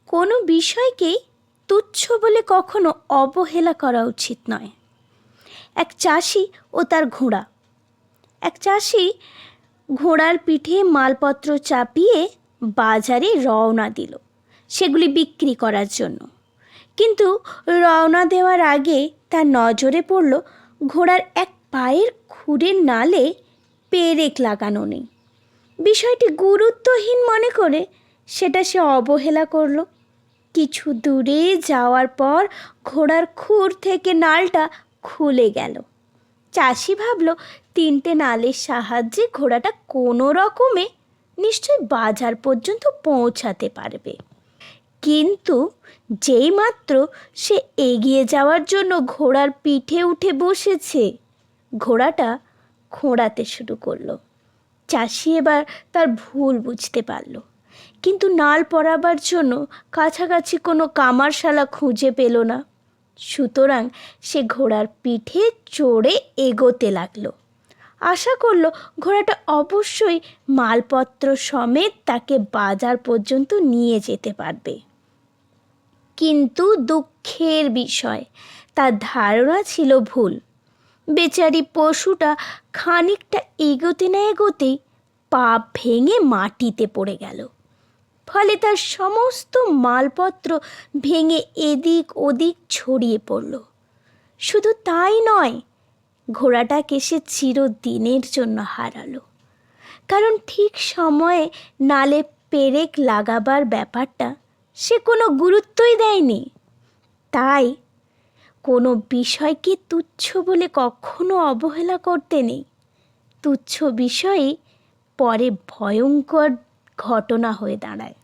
কোনো বিষয়কেই তুচ্ছ বলে কখনো অবহেলা করা উচিত নয়। এক চাষি ও তার ঘোড়া। এক চাষি ঘোড়ার পিঠে মালপত্র চাপিয়ে বাজারে রওনা দিল সেগুলি বিক্রি করার জন্য। কিন্তু রওনা দেওয়ার আগে তার নজরে পড়ল ঘোড়ার এক পায়ের খুরের নালে পেরেক লাগানো নেই। বিষয়টি গুরুত্বহীন মনে করে সেটা সে অবহেলা করল। কিছু দূরে যাওয়ার পর ঘোড়ার খুর থেকে নালটা খুলে গেল। চাষি ভাবল 3টে নালের সাহায্যে ঘোড়াটা কোনো রকমে নিশ্চয়ই বাজার পর্যন্ত পৌঁছাতে পারবে। কিন্তু যেইমাত্র সে এগিয়ে যাওয়ার জন্য ঘোড়ার পিঠে উঠে বসেছে, ঘোড়াটা খোঁড়াতে শুরু করলো। চাষি এবার তার ভুল বুঝতে পারল, কিন্তু নাল পরাবার জন্য কাছাকাছি কোনো কামারশালা খুঁজে পেল না। সুতরাং সে ঘোড়ার পিঠে চড়ে এগোতে লাগলো। আশা করলো ঘোড়াটা অবশ্যই মালপত্র সমেত তাকে বাজার পর্যন্ত নিয়ে যেতে পারবে। কিন্তু দুঃখের বিষয়, তার ধারণা ছিল ভুল। বেচারি পশুটা খানিকটা এগোতে না এগোতেই পা ভেঙে মাটিতে পড়ে গেল। ফলে তার সমস্ত মালপত্র ভেঙে এদিক ওদিক ছড়িয়ে পড়ল। শুধু তাই নয়, ঘোড়াটাকে সে চিরদিনের জন্য হারালো। কারণ ঠিক সময়ে নালে পেরেক লাগাবার ব্যাপারটা সে কোনো গুরুত্বই দেয়নি। তাই কোনো বিষয়কে তুচ্ছ বলে কখনো অবহেলা করতে নেই। তুচ্ছ বিষয়ে পরে ভয়ঙ্কর ঘটনা হয়ে দাঁড়ায়।